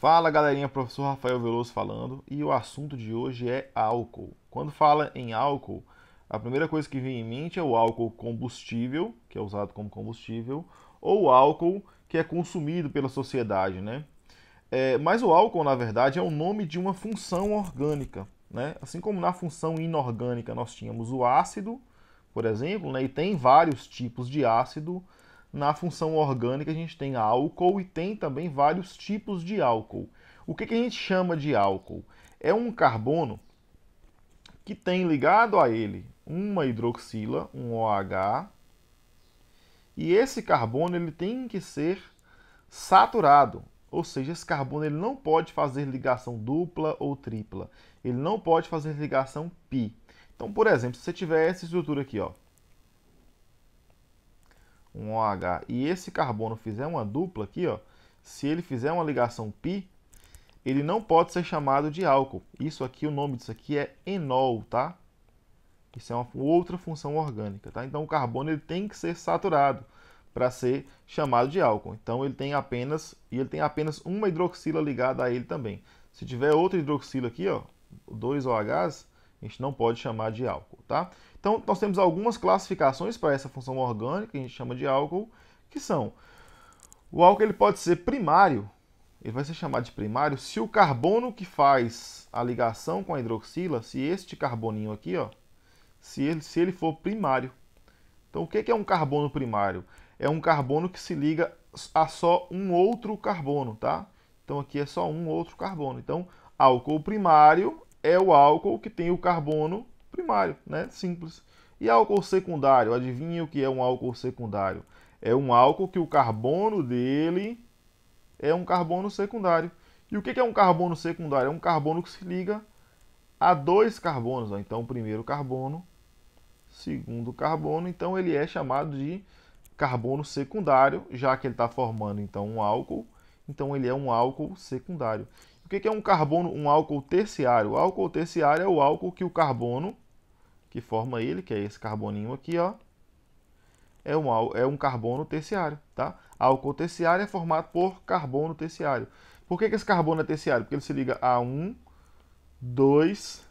Fala galerinha, professor Rafael Veloso falando, e o assunto de hoje é álcool. Quando fala em álcool, a primeira coisa que vem em mente é o álcool combustível, que é usado como combustível, ou o álcool que é consumido pela sociedade, né? Mas o álcool, na verdade, é o nome de uma função orgânica, né? Assim como na função inorgânica nós tínhamos o ácido, por exemplo, né? E tem vários tipos de ácido. Na função orgânica a gente tem álcool e tem também vários tipos de álcool. O que a gente chama de álcool? É um carbono que tem ligado a ele uma hidroxila, um OH, e esse carbono ele tem que ser saturado. Ou seja, esse carbono ele não pode fazer ligação dupla ou tripla. Ele não pode fazer ligação pi. Então, por exemplo, se você tiver essa estrutura aqui, ó, um OH, e esse carbono fizer uma dupla aqui, ó, se ele fizer uma ligação pi, ele não pode ser chamado de álcool. Isso aqui, o nome disso aqui é enol, tá? Isso é uma outra função orgânica, tá? Então o carbono ele tem que ser saturado para ser chamado de álcool. Então ele tem apenas uma hidroxila ligada a ele também. Se tiver outra hidroxila aqui, ó, dois OHs, a gente não pode chamar de álcool, tá? Então nós temos algumas classificações para essa função orgânica que a gente chama de álcool, que são: o álcool ele pode ser primário, ele vai ser chamado de primário se o carbono que faz a ligação com a hidroxila, se este carboninho aqui, ó, se ele for primário. Então, o que é um carbono primário? É um carbono que se liga a só um outro carbono, tá? Então, aqui é só um outro carbono. Então, álcool primário é o álcool que tem o carbono primário, né? Simples. E álcool secundário? Adivinha o que é um álcool secundário? É um álcool que o carbono dele é um carbono secundário. E o que é um carbono secundário? É um carbono que se liga a dois carbonos. Ó. Então, o primeiro carbono, segundo carbono, então ele é chamado de carbono secundário, já que ele está formando então um álcool, então ele é um álcool secundário. O que é um carbono, um álcool terciário? O álcool terciário é o álcool que o carbono que forma ele, que é esse carboninho aqui, ó, é um carbono terciário, tá? Álcool terciário é formado por carbono terciário. Por que esse carbono é terciário? Porque ele se liga a um, dois,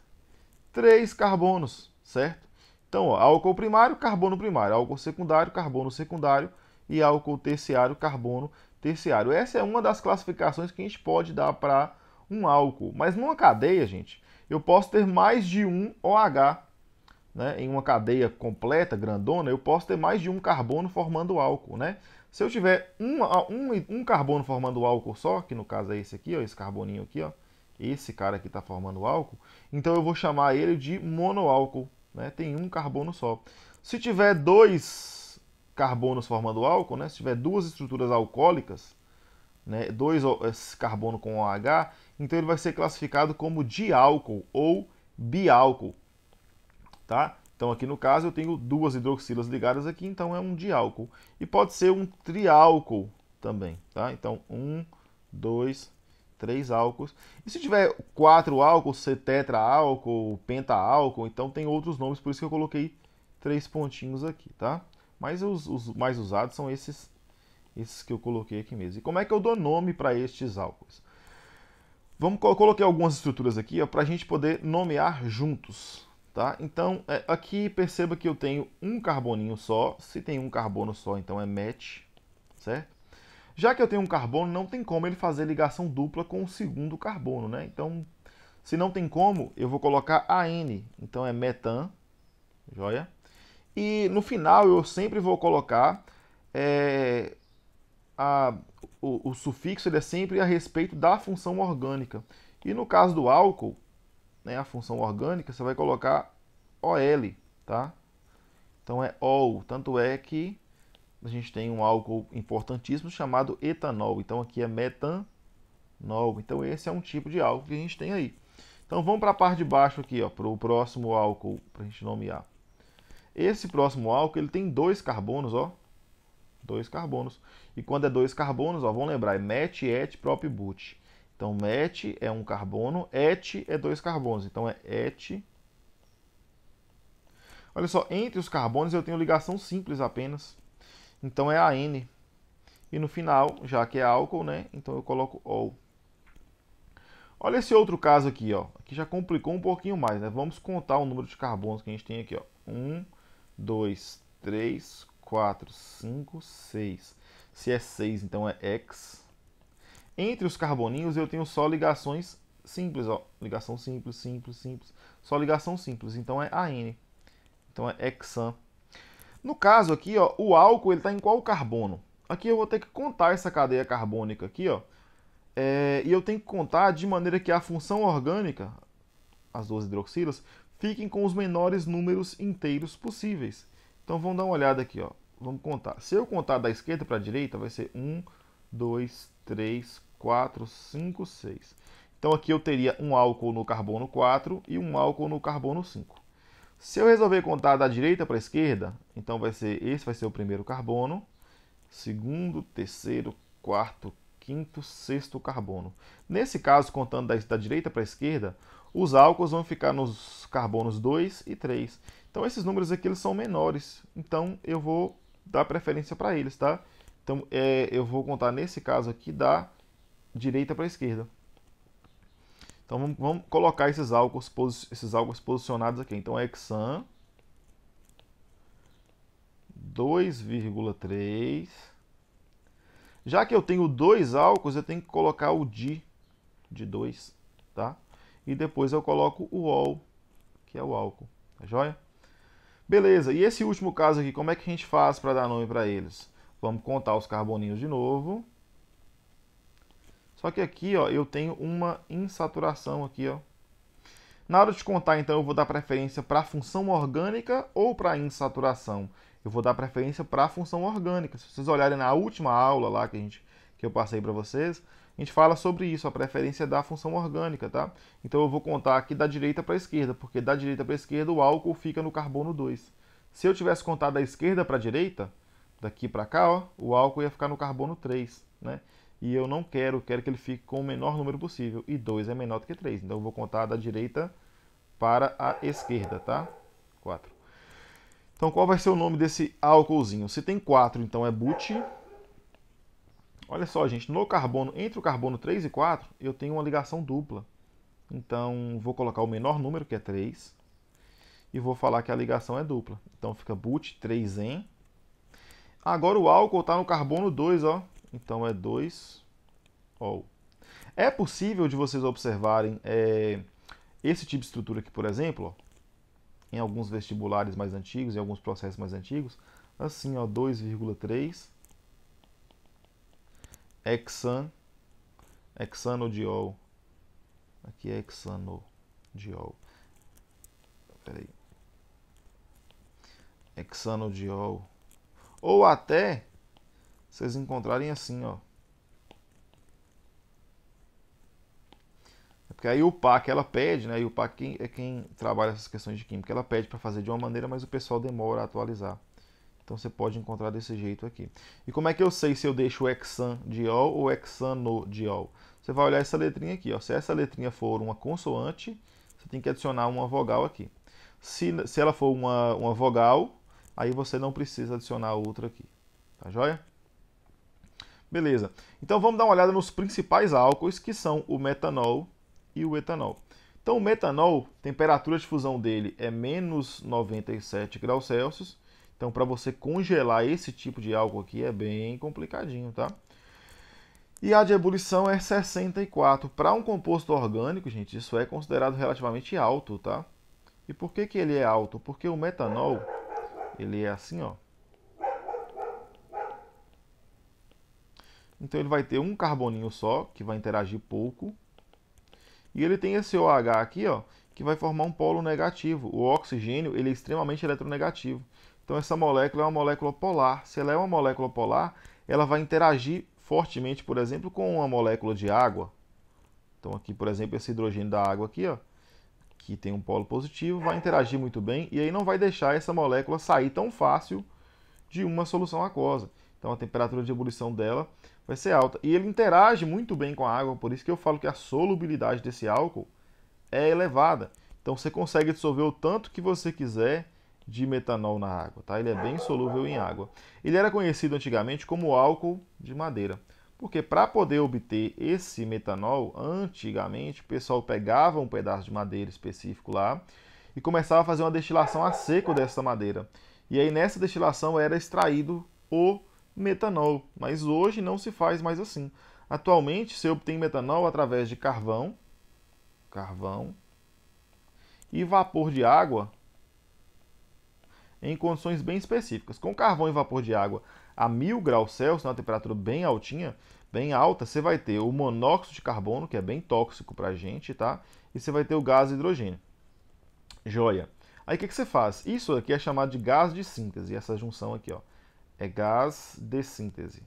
três carbonos, certo? Então, ó, álcool primário, carbono primário, álcool secundário, carbono secundário e álcool terciário, carbono terciário. Essa é uma das classificações que a gente pode dar para um álcool. Mas numa cadeia, gente, eu posso ter mais de um OH. Né? Em uma cadeia completa, grandona, eu posso ter mais de um carbono formando álcool. Né? Se eu tiver um carbono formando álcool só, que no caso é esse aqui, ó, esse carboninho aqui, ó, esse cara aqui está formando álcool, então eu vou chamar ele de monoálcool. Né? Tem um carbono só. Se tiver dois carbonos formando álcool, né? Se tiver duas estruturas alcoólicas, né? Dois carbono com OH, então ele vai ser classificado como diálcool ou biálcool. Tá? Então aqui no caso eu tenho duas hidroxilas ligadas aqui, então é um diálcool. E pode ser um triálcool também. Tá? Então um, dois, três álcools. E se tiver quatro álcools, ser tetraálcool, pentaálcool, então tem outros nomes, por isso que eu coloquei três pontinhos aqui, tá? Mas os mais usados são esses que eu coloquei aqui mesmo. E como é que eu dou nome para estes álcools? Coloquei algumas estruturas aqui para a gente poder nomear juntos. Tá? Então, aqui perceba que eu tenho um carboninho só. Se tem um carbono só, então é match, certo? Já que eu tenho um carbono, não tem como ele fazer ligação dupla com o segundo carbono, né? Então, se não tem como, eu vou colocar AN. Então é metan, joia? E no final eu sempre vou colocar o sufixo, ele é sempre a respeito da função orgânica. E no caso do álcool, né, a função orgânica, você vai colocar OL, tá? Então é OL, tanto é que a gente tem um álcool importantíssimo chamado etanol. Então aqui é metanol. Então esse é um tipo de álcool que a gente tem aí. Então vamos para a parte de baixo aqui, ó, para o próximo álcool, para a gente nomear. Esse próximo álcool ele tem dois carbonos, ó. Dois carbonos. E quando é dois carbonos, ó, vamos lembrar, é met, et, prop, but. Então, met é um carbono, et é dois carbonos. Então, é et. Olha só, entre os carbonos eu tenho ligação simples apenas. Então, é AN. E no final, já que é álcool, né? Então, eu coloco OL. Olha esse outro caso aqui, ó. Aqui já complicou um pouquinho mais, né? Vamos contar o número de carbonos que a gente tem aqui, ó. 1, 2, 3, 4, 5, 6. Se é 6, então é X. Entre os carboninhos eu tenho só ligações simples, ó. Ligação simples, simples, simples. Só ligação simples, então é AN. Então é hexan. No caso aqui, ó, o álcool ele está em qual carbono? Aqui eu vou ter que contar essa cadeia carbônica aqui, ó. E eu tenho que contar de maneira que a função orgânica, as duas hidroxilas, fiquem com os menores números inteiros possíveis. Então vamos dar uma olhada aqui, ó. Vamos contar. Se eu contar da esquerda para a direita, vai ser 1, 2, 3, 4, 5, 6. Então aqui eu teria um álcool no carbono 4 e um álcool no carbono 5. Se eu resolver contar da direita para a esquerda, então esse vai ser o primeiro carbono, segundo, terceiro, quarto, quinto, sexto carbono. Nesse caso, contando da direita para a esquerda, os álcools vão ficar nos carbonos 2 e 3. Então esses números aqui eles são menores, então eu vou dar preferência para eles, tá? Então eu vou contar nesse caso aqui da direita para a esquerda. Então vamos colocar esses álcools posicionados aqui. Então hexan 2,3. Já que eu tenho dois álcools, eu tenho que colocar o di de 2, tá? E depois eu coloco o ol, que é o álcool, tá joia? Beleza, e esse último caso aqui, como é que a gente faz para dar nome para eles? Vamos contar os carboninhos de novo. Só que aqui, ó, eu tenho uma insaturação aqui, ó. Na hora de contar, então, eu vou dar preferência para a função orgânica ou para a insaturação? Eu vou dar preferência para a função orgânica. Se vocês olharem na última aula lá que eu passei para vocês, a gente fala sobre isso, a preferência da função orgânica, tá? Então eu vou contar aqui da direita para a esquerda, porque da direita para a esquerda o álcool fica no carbono 2. Se eu tivesse contado da esquerda para a direita, daqui para cá, ó, o álcool ia ficar no carbono 3, né? E eu não quero que ele fique com o menor número possível. E 2 é menor do que 3. Então eu vou contar da direita para a esquerda, tá? 4. Então qual vai ser o nome desse álcoolzinho? Se tem 4, então é but. Olha só, gente, no carbono, entre o carbono 3 e 4, eu tenho uma ligação dupla. Então vou colocar o menor número, que é 3. E vou falar que a ligação é dupla. Então fica but 3En. Agora o álcool está no carbono 2, ó. Então é 2-ol. É possível de vocês observarem esse tipo de estrutura aqui, por exemplo, ó, em alguns vestibulares mais antigos, em alguns processos mais antigos, assim, ó, 2,3 hexanodiol. Aqui é hexanodiol. Peraí. Hexanodiol. Ou até vocês encontrarem assim, ó. Porque aí o PAC ela pede, né? E o PAC é quem trabalha essas questões de química. Ela pede para fazer de uma maneira, mas o pessoal demora a atualizar. Então você pode encontrar desse jeito aqui. E como é que eu sei se eu deixo hexandiol ou hexanodiol? Você vai olhar essa letrinha aqui, ó. Se essa letrinha for uma consoante, você tem que adicionar uma vogal aqui. Se ela for uma vogal, aí você não precisa adicionar outra aqui. Tá joia? Beleza. Então vamos dar uma olhada nos principais álcools, que são o metanol e o etanol. Então o metanol, temperatura de fusão dele é menos 97 graus Celsius. Então para você congelar esse tipo de álcool aqui é bem complicadinho, tá? E a de ebulição é 64. Para um composto orgânico, gente, isso é considerado relativamente alto, tá? E por que ele é alto? Porque o metanol, ele é assim, ó. Então ele vai ter um carboninho só, que vai interagir pouco. E ele tem esse OH aqui, ó, que vai formar um polo negativo. O oxigênio, ele é extremamente eletronegativo. Então essa molécula é uma molécula polar. Se ela é uma molécula polar, ela vai interagir fortemente, por exemplo, com uma molécula de água. Então aqui, por exemplo, esse hidrogênio da água aqui, ó, que tem um polo positivo, vai interagir muito bem e aí não vai deixar essa molécula sair tão fácil de uma solução aquosa. Então a temperatura de ebulição dela vai ser alta. E ele interage muito bem com a água, por isso que eu falo que a solubilidade desse álcool é elevada. Então você consegue dissolver o tanto que você quiser de metanol na água, tá? Ele é bem solúvel em água. Ele era conhecido antigamente como álcool de madeira. Porque para poder obter esse metanol, antigamente o pessoal pegava um pedaço de madeira específico lá e começava a fazer uma destilação a seco dessa madeira. E aí nessa destilação era extraído o metanol, mas hoje não se faz mais assim. Atualmente se obtém metanol através de carvão e vapor de água em condições bem específicas. Com carvão e vapor de água a 1000 graus Celsius, uma temperatura bem altinha, bem alta, você vai ter o monóxido de carbono, que é bem tóxico para a gente, tá? E você vai ter o gás hidrogênio. Joia. Aí o que você faz? Isso aqui é chamado de gás de síntese, essa junção aqui, ó, é gás de síntese.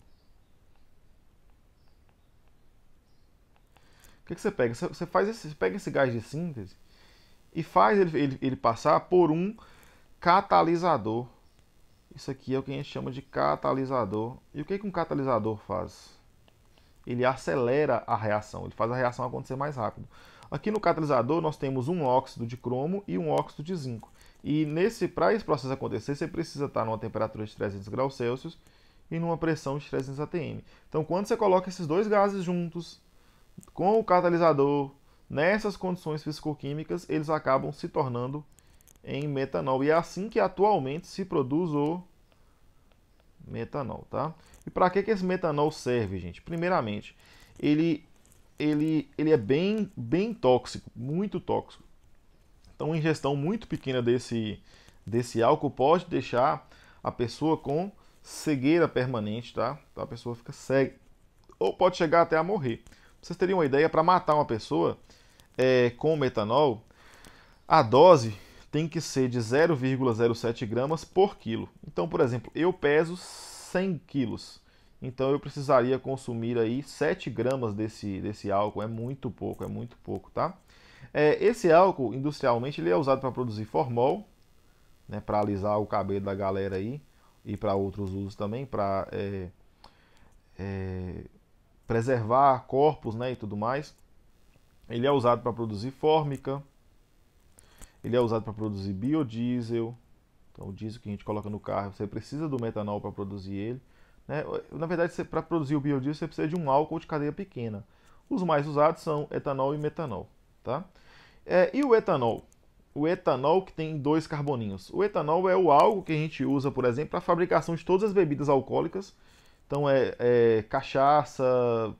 O que você pega? Você pega esse gás de síntese e faz ele passar por um catalisador. Isso aqui é o que a gente chama de catalisador. E o que um catalisador faz? Ele acelera a reação, ele faz a reação acontecer mais rápido. Aqui no catalisador nós temos um óxido de cromo e um óxido de zinco. E para esse processo acontecer, você precisa estar numa temperatura de 300 graus Celsius e numa pressão de 300 atm. Então, quando você coloca esses dois gases juntos, com o catalisador, nessas condições fisicoquímicas, eles acabam se tornando em metanol. E é assim que atualmente se produz o metanol, tá? E para que esse metanol serve, gente? Primeiramente, ele é bem tóxico, muito tóxico. Então, uma ingestão muito pequena desse álcool pode deixar a pessoa com cegueira permanente, tá? Então, a pessoa fica cega ou pode chegar até a morrer. Pra vocês terem uma ideia, para matar uma pessoa com metanol, a dose tem que ser de 0,07 gramas por quilo. Então, por exemplo, eu peso 100 quilos. Então eu precisaria consumir aí 7 gramas desse álcool. É muito pouco, tá? Esse álcool, industrialmente, ele é usado para produzir formol, né, para alisar o cabelo da galera aí, e para outros usos também, para preservar corpos, né, e tudo mais. Ele é usado para produzir fórmica. Ele é usado para produzir biodiesel. Então, o diesel que a gente coloca no carro, você precisa do metanol para produzir ele. Né? Na verdade, para produzir o biodiesel, você precisa de um álcool de cadeia pequena. Os mais usados são etanol e metanol. Tá? E o etanol? O etanol que tem 2 carboninhos. O etanol é o álcool que a gente usa, por exemplo, para a fabricação de todas as bebidas alcoólicas. Então, cachaça,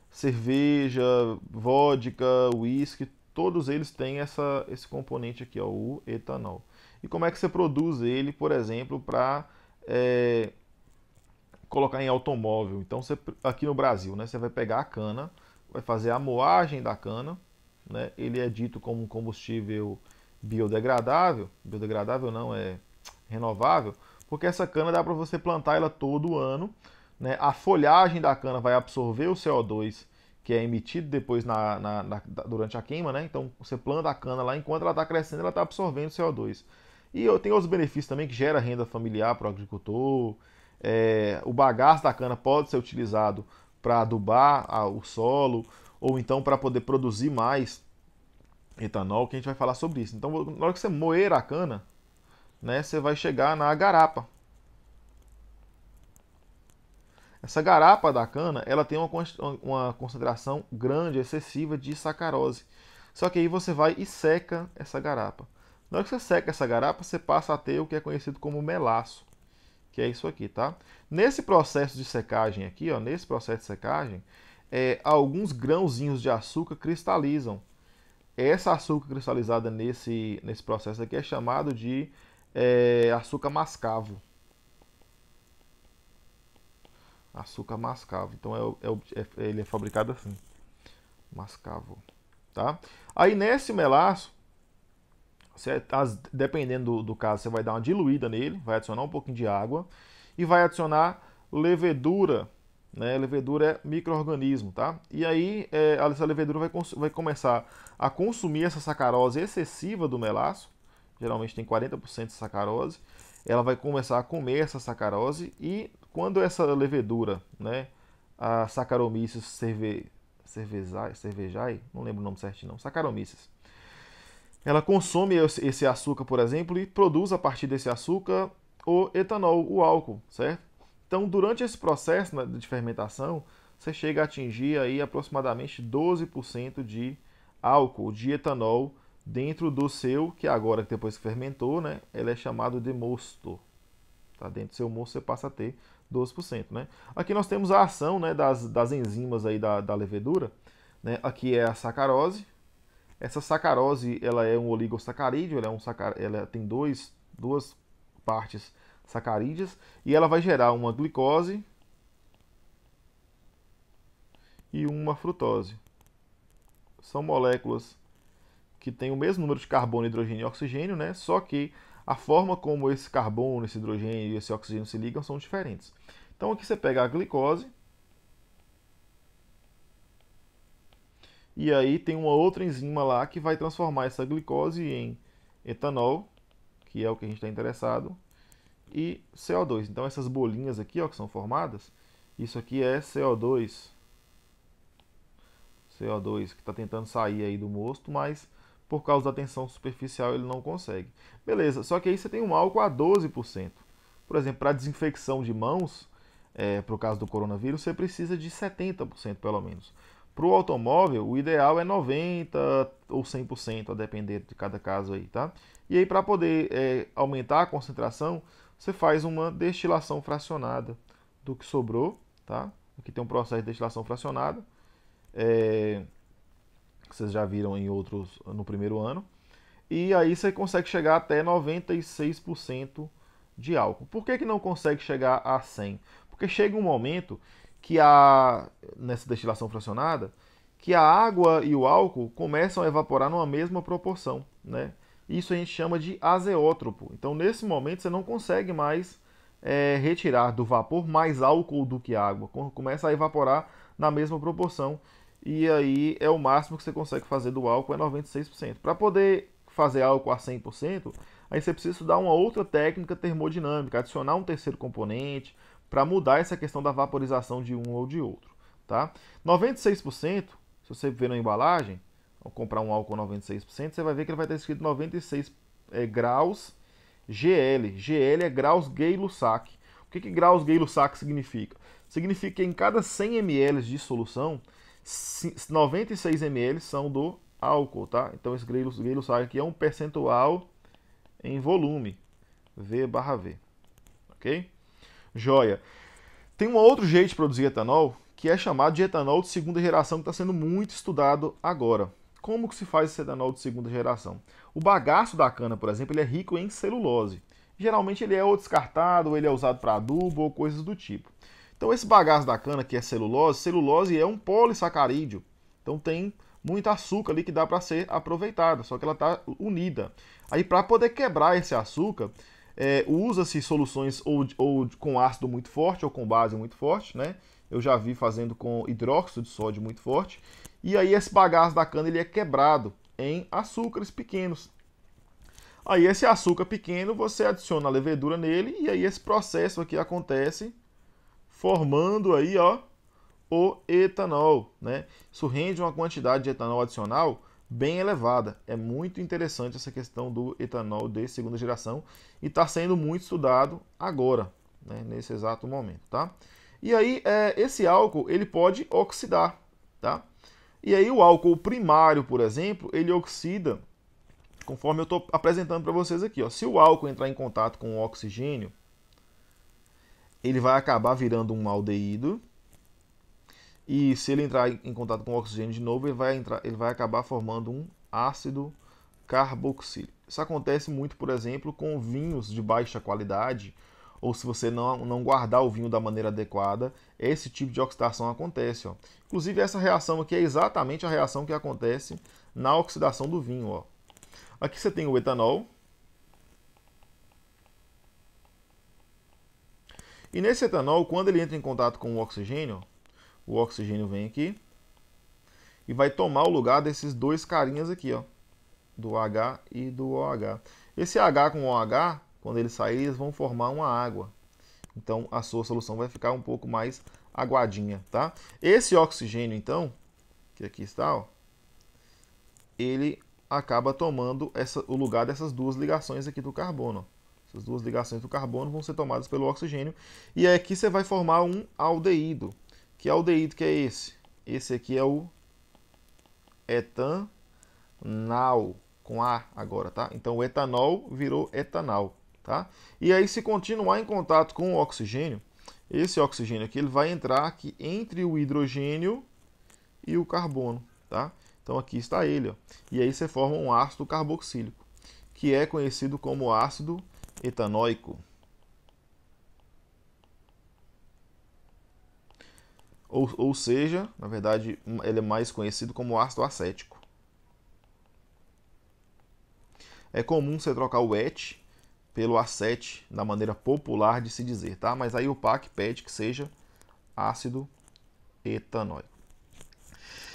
cerveja, vodka, uísque, todos eles têm esse componente aqui, ó, o etanol. E como é que você produz ele, por exemplo, para colocar em automóvel? Então, aqui no Brasil, né, você vai pegar a cana, vai fazer a moagem da cana, né, ele é dito como um combustível biodegradável não, é renovável, porque essa cana dá para você plantar ela todo ano, né, a folhagem da cana vai absorver o CO2 que é emitido depois durante a queima, né? Então você planta a cana lá, enquanto ela está crescendo, ela está absorvendo CO2. E tem outros benefícios também que gera renda familiar para o agricultor. O bagaço da cana pode ser utilizado para adubar o solo, ou então para poder produzir mais etanol, que a gente vai falar sobre isso. Então, na hora que você moer a cana, né, você vai chegar na garapa. Essa garapa da cana, ela tem uma concentração grande, excessiva de sacarose. Só que aí você vai e seca essa garapa. Na hora que você seca essa garapa, você passa a ter o que é conhecido como melaço, que é isso aqui, tá? Nesse processo de secagem aqui, ó, nesse processo de secagem, alguns grãozinhos de açúcar cristalizam. Essa açúcar cristalizada nesse processo aqui é chamado de açúcar mascavo. Açúcar mascavo. Então ele é fabricado assim, mascavo, tá? Aí nesse melaço, dependendo do caso, você vai dar uma diluída nele, vai adicionar um pouquinho de água e vai adicionar levedura, né? Levedura é micro-organismo, tá? E aí essa levedura vai começar a consumir essa sacarose excessiva do melaço, geralmente tem 40% de sacarose. Ela vai começar a comer essa sacarose e quando essa levedura, né, a Saccharomyces cerevisiae, não lembro o nome certinho não, Saccharomyces, ela consome esse açúcar, por exemplo, e produz a partir desse açúcar o etanol, o álcool, certo? Então, durante esse processo, né, de fermentação, você chega a atingir aí aproximadamente 12% de álcool, de etanol, dentro do seu, que agora, depois que fermentou, né, ele é chamado de mosto. Tá? Dentro do seu mosto você passa a ter 12%. Né? Aqui nós temos a ação, né, das enzimas aí da levedura. Né? Aqui é a sacarose. Essa sacarose ela é um oligosacarídeo, ela tem duas partes sacarídeas, e ela vai gerar uma glicose e uma frutose. São moléculas que têm o mesmo número de carbono, hidrogênio e oxigênio, né? Só que a forma como esse carbono, esse hidrogênio e esse oxigênio se ligam são diferentes. Então aqui você pega a glicose, e aí tem uma outra enzima lá que vai transformar essa glicose em etanol, que é o que a gente está interessado, e CO2. Então essas bolinhas aqui, ó, que são formadas, isso aqui é CO2. CO2 que está tentando sair aí do mosto, mas por causa da tensão superficial ele não consegue. Beleza, só que aí você tem um álcool a 12%. Por exemplo, para desinfecção de mãos, para o caso do coronavírus, você precisa de 70% pelo menos. Para o automóvel, o ideal é 90% ou 100%, a depender de cada caso aí, tá? E aí, para poder aumentar a concentração, você faz uma destilação fracionada do que sobrou, tá? Aqui tem um processo de destilação fracionada, que vocês já viram em outros no primeiro ano. E aí você consegue chegar até 96% de álcool. Por que não consegue chegar a 100%? Porque chega um momento que nessa destilação fracionada, que a água e o álcool começam a evaporar numa mesma proporção, né? Isso a gente chama de azeótropo. Então, nesse momento, você não consegue mais retirar do vapor mais álcool do que água. Começa a evaporar na mesma proporção. E aí é o máximo que você consegue fazer do álcool, é 96%. Para poder fazer álcool a 100%, aí você precisa estudar uma outra técnica termodinâmica, adicionar um terceiro componente, para mudar essa questão da vaporização de um ou de outro. Tá? 96%, se você ver na embalagem, ao comprar um álcool 96%, você vai ver que ele vai estar escrito 96 graus GL. GL é graus Gay-Lussac. O que graus Gay-Lussac significa? Significa que em cada 100 ml de solução, 96 ml são do álcool, tá? Então esse Gay-Lussac aqui é um percentual em volume, V/V, ok? Joia. Tem um outro jeito de produzir etanol, que é chamado de etanol de segunda geração, que está sendo muito estudado agora. Como que se faz esse etanol de segunda geração? O bagaço da cana, por exemplo, ele é rico em celulose. Geralmente ele é ou descartado, ou ele é usado para adubo, ou coisas do tipo. Então esse bagaço da cana, que é celulose é um polissacarídeo. Então tem muito açúcar ali que dá para ser aproveitado, só que ela está unida. Aí para poder quebrar esse açúcar, usa-se soluções ou com ácido muito forte ou com base muito forte, né? Eu já vi fazendo com hidróxido de sódio muito forte. E aí esse bagaço da cana ele é quebrado em açúcares pequenos. Aí esse açúcar pequeno você adiciona a levedura nele e aí esse processo aqui acontece formando aí, ó, o etanol, né? Isso rende uma quantidade de etanol adicional bem elevada. É muito interessante essa questão do etanol de segunda geração e está sendo muito estudado agora, né, nesse exato momento, tá? E aí esse álcool ele pode oxidar, tá? E aí o álcool primário, por exemplo, ele oxida conforme eu estou apresentando para vocês aqui, ó. Se o álcool entrar em contato com o oxigênio, ele vai acabar virando um aldeído. E se ele entrar em contato com o oxigênio de novo, ele vai acabar formando um ácido carboxílico. Isso acontece muito, por exemplo, com vinhos de baixa qualidade, ou se você não guardar o vinho da maneira adequada, esse tipo de oxidação acontece. Ó. Inclusive, essa reação aqui é exatamente a reação que acontece na oxidação do vinho. Ó. Aqui você tem o etanol. E nesse etanol, quando ele entra em contato com o oxigênio vem aqui e vai tomar o lugar desses dois carinhas aqui, ó, do H e do OH. Esse H com OH, quando eles saírem, eles vão formar uma água. Então a sua solução vai ficar um pouco mais aguadinha, tá? Esse oxigênio, então, que aqui está, ó, ele acaba tomando o lugar dessas duas ligações aqui do carbono. Essas duas ligações do carbono vão ser tomadas pelo oxigênio e aqui você vai formar um aldeído, Que aldeído que é esse? Esse aqui é o etanal, com A agora, tá? Então o etanol virou etanal, tá? E aí, se continuar em contato com o oxigênio, esse oxigênio aqui ele vai entrar aqui entre o hidrogênio e o carbono, tá? Então aqui está ele, ó. E aí você forma um ácido carboxílico, que é conhecido como ácido etanóico. Ou seja, na verdade, ele é mais conhecido como ácido acético. É comum você trocar o et pelo acete, da maneira popular de se dizer, tá? Mas aí o PAC pede que seja ácido etanóico.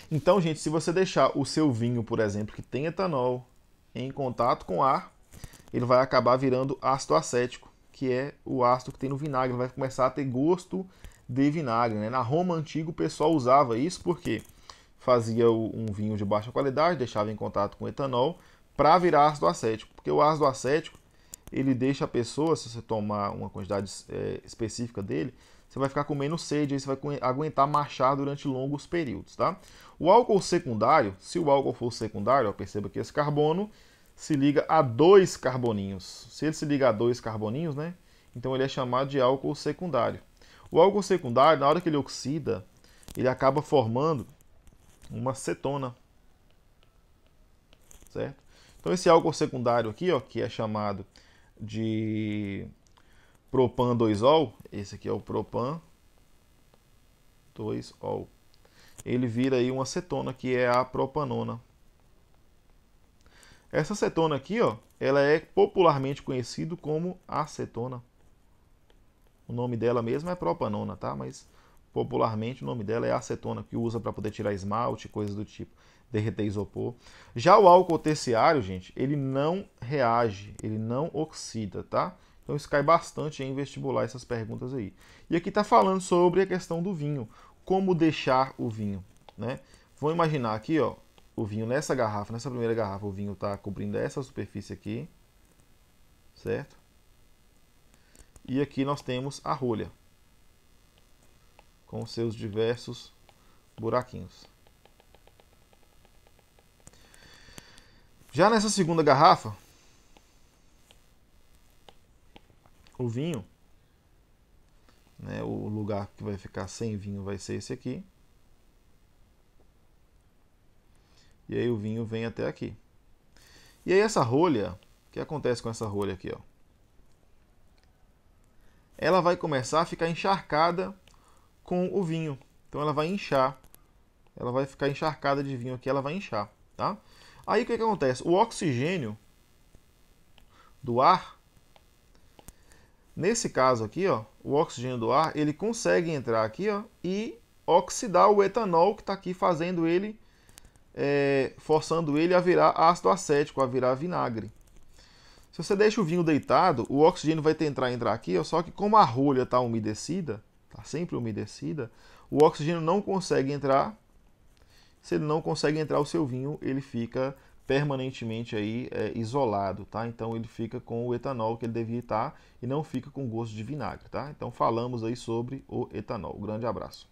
Então, gente, se você deixar o seu vinho, por exemplo, que tem etanol, em contato com ar, ele vai acabar virando ácido acético, que é o ácido que tem no vinagre. Ele vai começar a ter gosto de vinagre, né? Na Roma antiga o pessoal usava isso porque fazia um vinho de baixa qualidade, deixava em contato com etanol para virar ácido acético, porque o ácido acético ele deixa a pessoa, se você tomar uma quantidade específica dele, você vai ficar com menos sede, aí você vai aguentar marchar durante longos períodos, tá? O álcool secundário, se o álcool for secundário, ó, perceba que esse carbono se liga a 2 carboninhos. Se ele se liga a 2 carboninhos, né? Então ele é chamado de álcool secundário. O álcool secundário, na hora que ele oxida, ele acaba formando uma cetona, certo? Então esse álcool secundário aqui, ó, que é chamado de propan 2-ol, esse aqui é o propan 2-ol. Ele vira aí uma cetona, que é a propanona. Essa cetona aqui, ó, ela é popularmente conhecida como acetona. O nome dela mesmo é propanona, tá? Mas popularmente o nome dela é acetona, que usa para poder tirar esmalte, coisas do tipo, derreter isopor. Já o álcool terciário, gente, ele não reage, ele não oxida, tá? Então isso cai bastante em vestibular, essas perguntas aí. E aqui está falando sobre a questão do vinho. Como deixar o vinho, né? Vamos imaginar aqui, ó, o vinho nessa garrafa, nessa primeira garrafa, o vinho está cobrindo essa superfície aqui, certo? E aqui nós temos a rolha, com seus diversos buraquinhos. Já nessa segunda garrafa, o vinho, né, o lugar que vai ficar sem vinho vai ser esse aqui. E aí o vinho vem até aqui. E aí essa rolha, o que acontece com essa rolha aqui, ó? Ela vai começar a ficar encharcada com o vinho. Então ela vai inchar. Ela vai ficar encharcada de vinho aqui, ela vai inchar, tá? Aí o que acontece? O oxigênio do ar, nesse caso aqui, ó, o oxigênio do ar, ele consegue entrar aqui, ó, e oxidar o etanol que está aqui, fazendo ele, forçando ele a virar ácido acético, a virar vinagre. Se você deixa o vinho deitado, o oxigênio vai tentar entrar aqui, ó, só que como a rolha está umedecida, está sempre umedecida, o oxigênio não consegue entrar. Se ele não consegue entrar, o seu vinho ele fica permanentemente aí isolado, tá? Então ele fica com o etanol que ele devia estar e não fica com gosto de vinagre, tá? Então falamos aí sobre o etanol. Grande abraço.